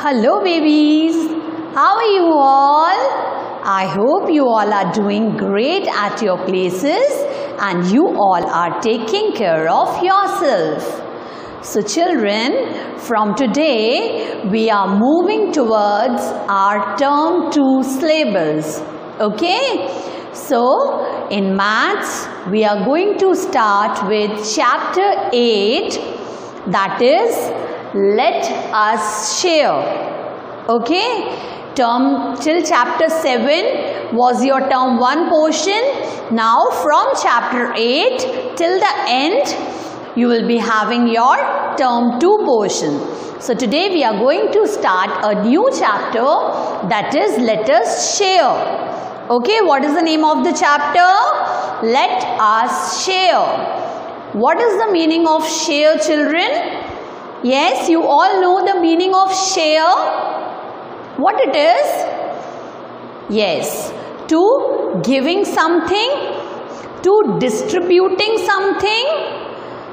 Hello babies, how are you all? I hope you all are doing great at your places and you all are taking care of yourself. So children, from today we are moving towards our term 2 syllabus. Okay? So in maths we are going to start with chapter 8, that is let us share. Okay, term till chapter 7 was your term 1 portion. Now from chapter 8 till the end you will be having your term 2 portion. So today we are going to start a new chapter, that is let us share. Okay, what is the name of the chapter? Let us share. What is the meaning of share, children? Yes, you all know the meaning of share. What it is? Yes, to giving something, to distributing something.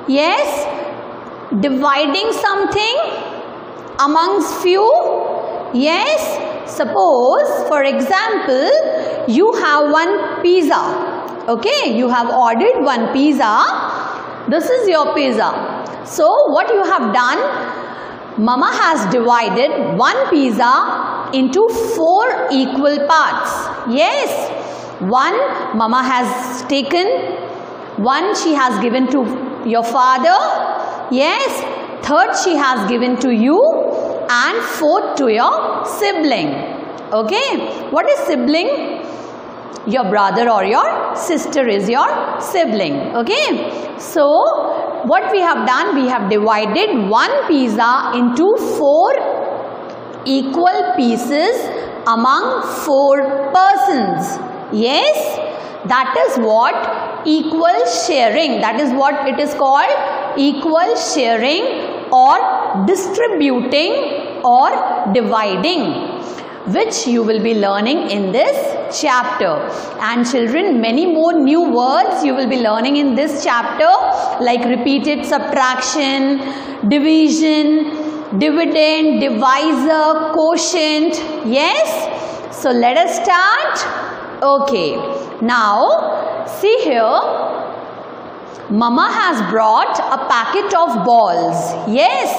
Yes, dividing something amongst few. Yes, suppose for example you have one pizza. Okay, you have ordered one pizza. This is your pizza. So what you have done, Mama has divided one pizza into 4 equal parts. Yes, one Mama has taken, one she has given to your father. Yes, third she has given to you, and fourth to your sibling. Okay, what is sibling? Your brother or your sister is your sibling. Okay, so what we have done, we have divided one pizza into 4 equal pieces among 4 persons. Yes, that is what equal sharing, that is what it is called, equal sharing or distributing or dividing, which you will be learning in this chapter. And children, many more new words you will be learning in this chapter, like repeated subtraction, division, dividend, divisor, quotient. Yes, so let us start. Okay, now see here, Mama has brought a packet of balls. Yes,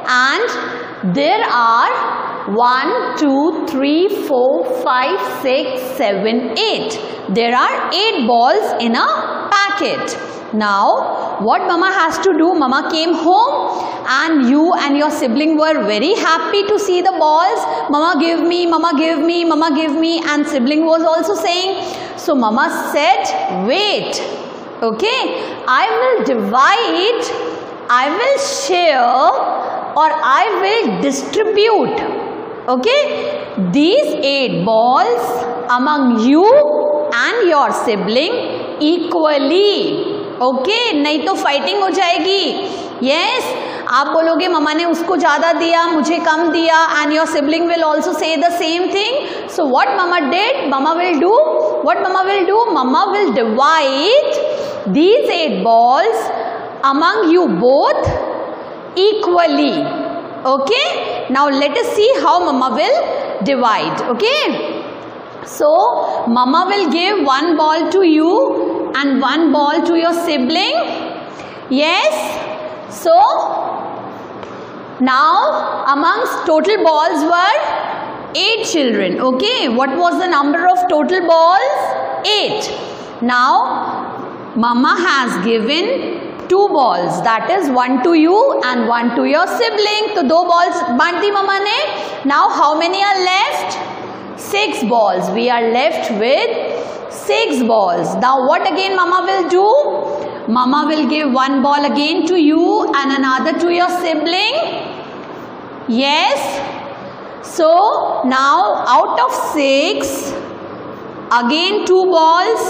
and there are 1, 2, 3, 4, 5, 6, 7, 8. There are 8 balls in a packet. Now, what Mama has to do? Mama came home and you and your sibling were very happy to see the balls. Mama give me, Mama give me, Mama give me, and sibling was also saying. So Mama said, wait, okay, I will divide, I will share, or I will distribute. Okay, these 8 balls among you and your sibling equally. Okay, नहीं तो fighting हो जाएगी. Yes, आप बोलोगे मम्मा ने उसको ज़्यादा दिया, मुझे कम दिया, and your sibling will also say the same thing. So what Mama did? Mama will do? What Mama will do? Mama will divide these 8 balls among you both equally. Okay, now let us see how Mama will divide. Okay, so Mama will give 1 ball to you and 1 ball to your sibling. Yes, so now amongst total balls were 8 children. Okay, what was the number of total balls? 8. Now Mama has given 2 balls, that is 1 to you and 1 to your sibling. So 2 balls बांट दी Mama ने. Now how many are left? 6 balls. We are left with 6 balls. Now what again Mama will do? Mama will give 1 ball again to you and another to your sibling. Yes. So now out of 6, again 2 balls.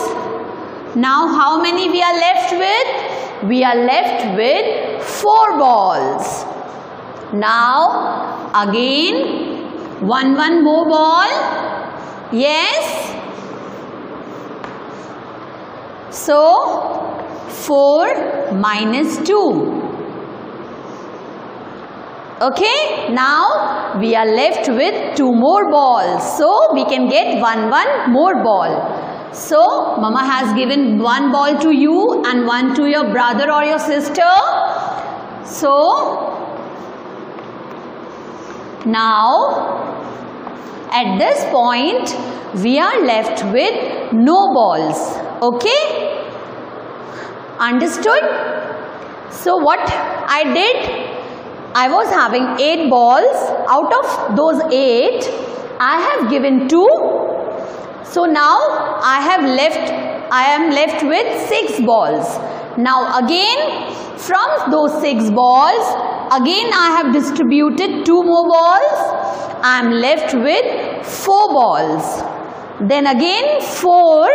Now how many we are left with? We are left with 4 balls. Now again 1 more ball. Yes. So 4 minus 2. Okay, now we are left with 2 more balls. So we can get one more ball. So Mama has given 1 ball to you and 1 to your brother or your sister. So now at this point we are left with no balls. Okay, understood? So what I did, I was having 8 balls. Out of those 8 I have given 2. So now I am left with 6 balls. Now again from those 6 balls, again I have distributed 2 more balls. I am left with 4 balls. Then again 4.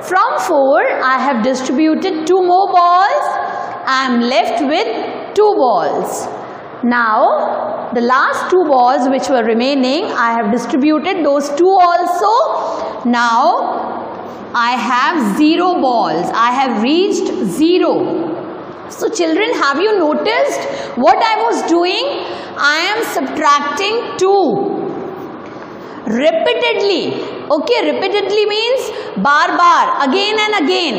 From 4 I have distributed 2 more balls. I am left with 2 balls. Now the last 2 balls which were remaining, I have distributed those 2 also. Now I have 0 balls. I have reached 0. So children, have you noticed what I was doing? I am subtracting 2 repeatedly. Okay, repeatedly means bar, again and again.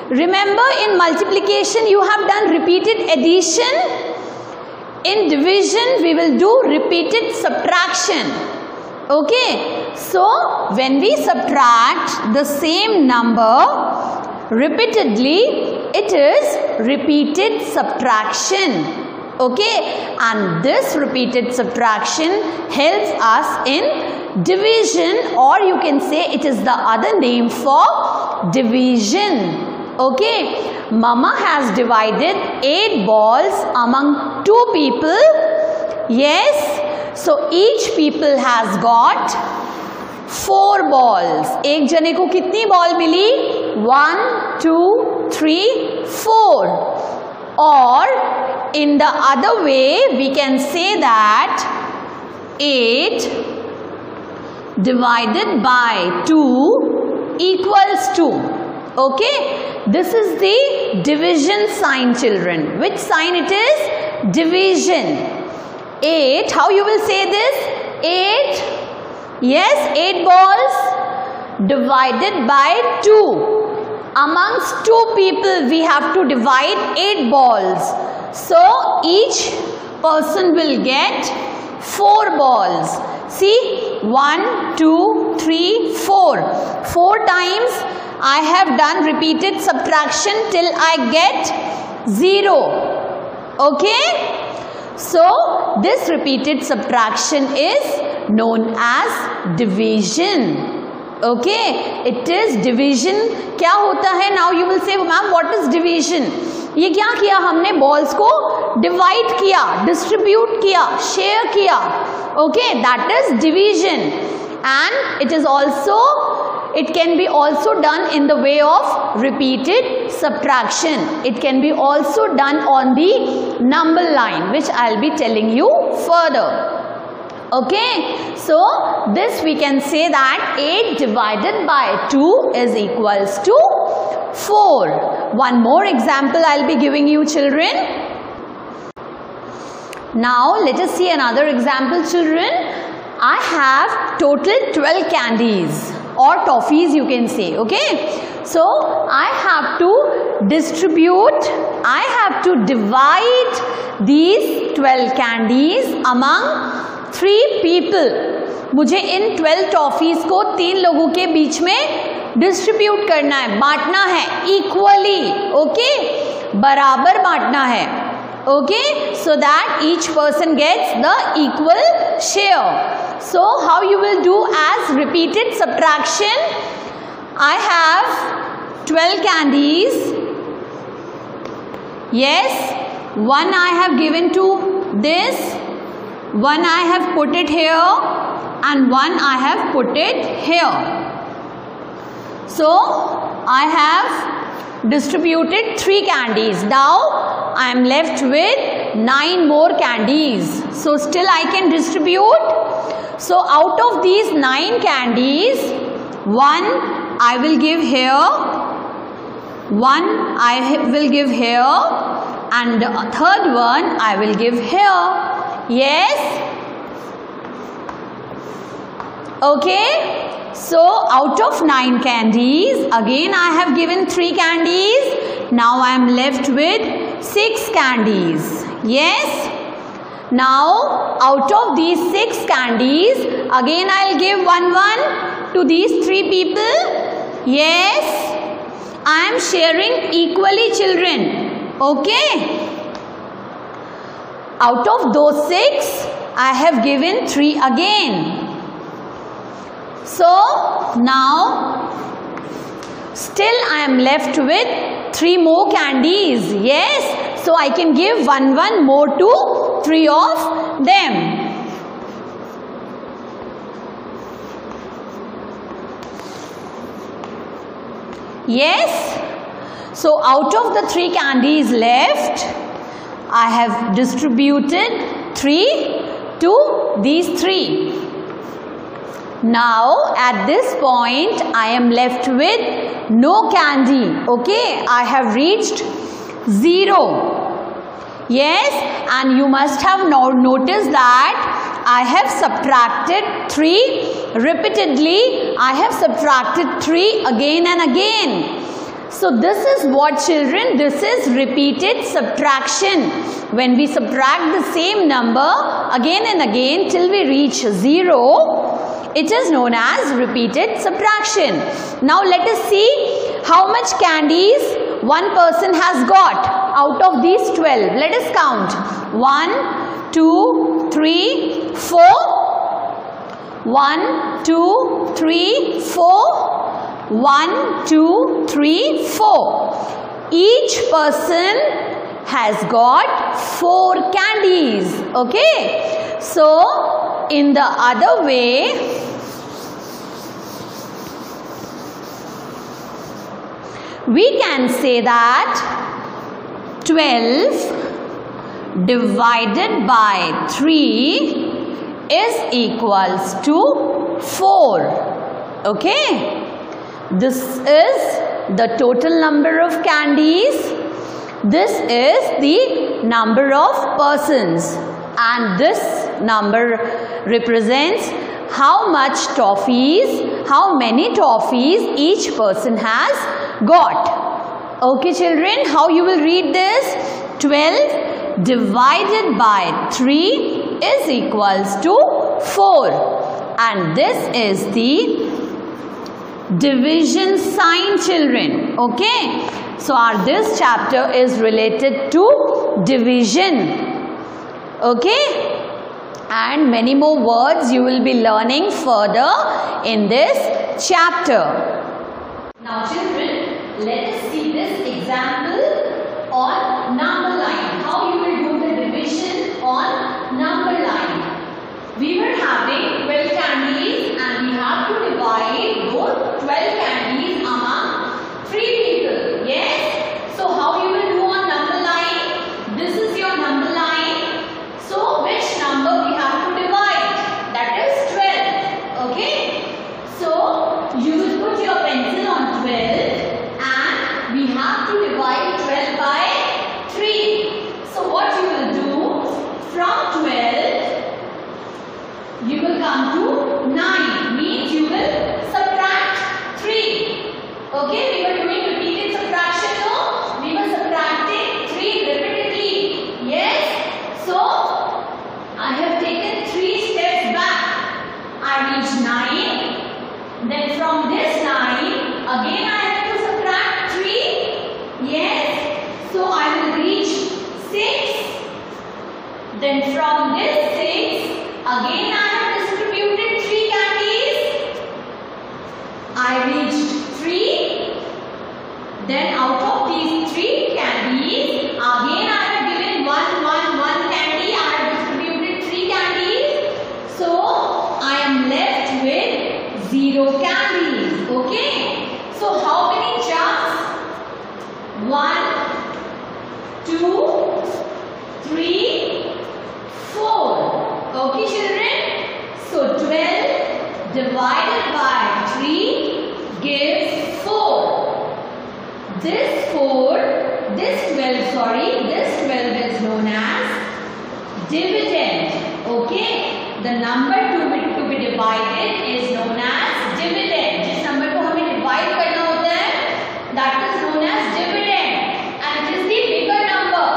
Remember, in multiplication you have done repeated addition. In division we will do repeated subtraction. Okay, so when we subtract the same number repeatedly, it is repeated subtraction. Okay, and this repeated subtraction helps us in division, or you can say it is the other name for division. Okay, Mama has divided 8 balls among 2 people. Yes, so each people has got 4 balls. एक जने को कितनी ball milli? 1, 2, 3, 4. Or in the other way we can say that 8 divided by 2 equals 2. Okay, this is the division sign, children. Which sign it is? Division. 8, how you will say this? 8, yes, 8 balls divided by 2. Amongst 2 people we have to divide 8 balls. So each person will get 4 balls. See, 1, 2, 3, 4. 4 times I have done repeated subtraction till I get 0. Okay? So this repeated subtraction is known as division. Okay, it is division. क्या होता है? Now you will say, ma'am, what is division? ये क्या किया हमने? balls को divide किया, distribute किया, share किया. Okay, that is division. And it is also, it can be also done in the way of repeated subtraction. It can be also done on the number line, which I'll be telling you further. Okay, so this we can say that 8 divided by 2 is equals to 4. One more example I'll be giving you, children. Now let us see another example, children. I have total 12 candies or toffees, you can say. Okay, so I have to distribute, I have to divide these 12 candies among 3 people. मुझे इन 12 toffees को 3 लोगों के बीच में distribute करना है, बांटना है equally. Okay, बराबर बांटना है. Okay, so that each person gets the equal share. So how you will do as repeated subtraction? I have 12 candies. Yes, 1 I have given to this, 1 I have put it here, and 1 I have put it here. So I have distributed 3 candies. Now I am left with 9 more candies. So still I can distribute. So out of these 9 candies, 1 I will give here, 1 I will give here, and the third one I will give here. Yes? Okay. So out of 9 candies, again I have given 3 candies. Now I am left with 6 candies. Yes? Now out of these 6 candies, again I will give one to these 3 people. Yes? I am sharing equally, children. Okay? Out of those 6, I have given 3 again. So now still I am left with 3 more candies. Yes, so I can give one more to 3 of them. Yes, so out of the 3 candies left, I have distributed 3 to these 3. Now at this point I am left with no candy. Okay, I have reached 0. Yes, and you must have now noticed that I have subtracted 3 repeatedly. I have subtracted 3 again and again. So this is what, children, this is repeated subtraction. When we subtract the same number again and again till we reach 0, it is known as repeated subtraction. Now let us see how much candies one person has got out of these 12. Let us count. 1, 2, 3, 4. 1, 2, 3, 4. 1, 2, 3, 4. Each person has got 4 candies. Okay. So in the other way, we can say that 12 divided by 3 is equals to 4. Okay. This is the total number of candies. This is the number of persons. And this number represents how much toffees, how many toffees each person has got. Okay, children, how you will read this? 12 divided by 3 is equals to 4. And this is the division sign, children. Okay. So this chapter is related to division. Okay. And many more words you will be learning further in this chapter. Now children, let us see this example on number line. How you will do the division on number line. We were having 12 candies and we have to divide those 12 candies among 3 people. Yes? So how you will do on number line? This is your number line. So which number we have to divide? That is 12. Okay? So you will put your pencil on 12 and we have to divide 12 by 3. So what you will do, from 12 you will come to 9, means you will subtract 3. Okay, we were doing repeated subtraction, no? We were subtracting 3 repeatedly. Yes? So, I have taken 3 steps back. I reached 9. Then from this 9, again I have to subtract 3. Yes? So, I will reach 6. Then from this 6, again I have distributed 3 candies. I reached 3. Then out of these 3 candies, again I have given 1 candy. I have distributed 3 candies. So I am left with 0 candies. Okay. So how many jumps? 1, 2, 3, 4. Okay, children. So 12 divided by 3 gives 4. This 12 is known as dividend. Okay, the number to be divided is known as dividend. जिस number को हमें divide करना होता है, that is known as dividend, and it is the bigger number.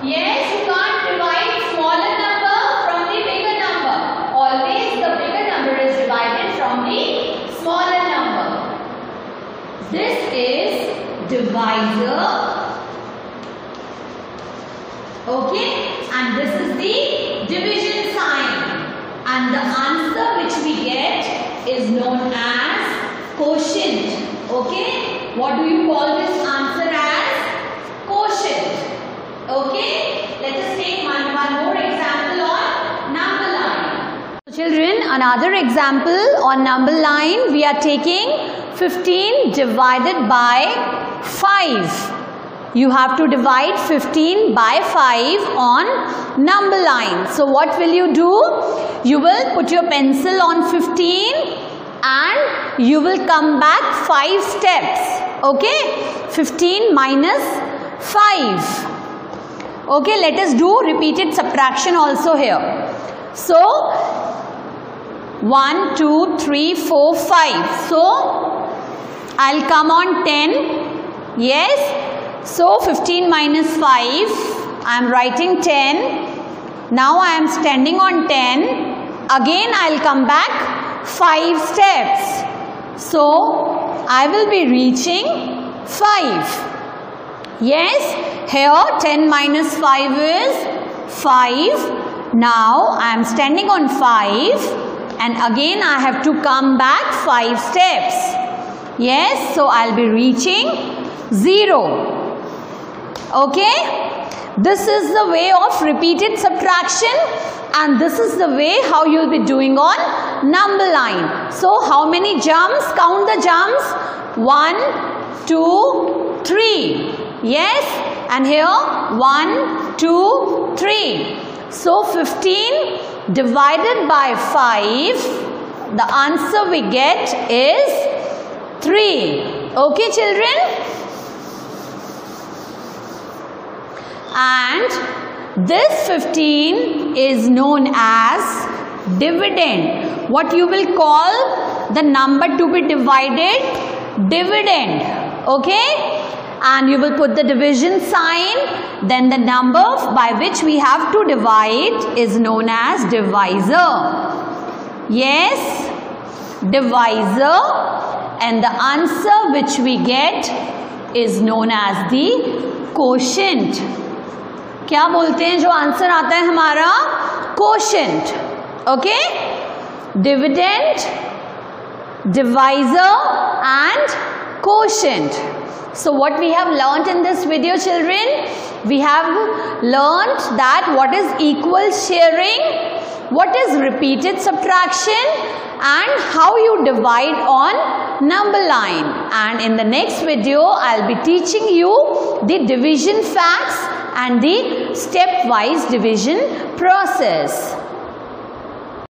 Yes, you can't divide smaller number from the bigger number. Always the bigger number is divided from the smaller number. This is divisor. Okay, and this is the division sign, and the answer which we get is known as quotient. Okay, what do you call this answer as? Quotient. Okay, let us take one more example on number line. Children, another example on number line, we are taking 15 divided by 5. You have to divide 15 by 5 on number line. So what will you do? You will put your pencil on 15 and you will come back 5 steps. Okay? 15 minus 5. Okay, let us do repeated subtraction also here. So 1, 2, 3, 4, 5. So I'll come on 10. Yes? So 15 minus 5, I am writing 10. Now I am standing on 10. Again I will come back 5 steps. So I will be reaching 5. Yes, here 10 minus 5 is 5. Now I am standing on 5 and again I have to come back 5 steps. Yes, so I will be reaching 0. Okay, this is the way of repeated subtraction, and this is the way how you will be doing on number line. So how many jumps? Count the jumps. 1, 2, 3. Yes, and here 1, 2, 3. So 15 divided by 5, the answer we get is 3. Okay, children? And this 15 is known as dividend. What you will call the number to be divided? Dividend. Okay? And you will put the division sign. Then the number by which we have to divide is known as divisor. Yes? Divisor. And the answer which we get is known as the quotient. क्या बोलते हैं जो answer आता है हमारा? Quotient. Okay? Dividend, divisor and quotient. So what we have learnt in this video, children? We have learnt that what is equal sharing, what is repeated subtraction, and how you divide on number line. And in the next video, I'll be teaching you the division facts and the stepwise division process.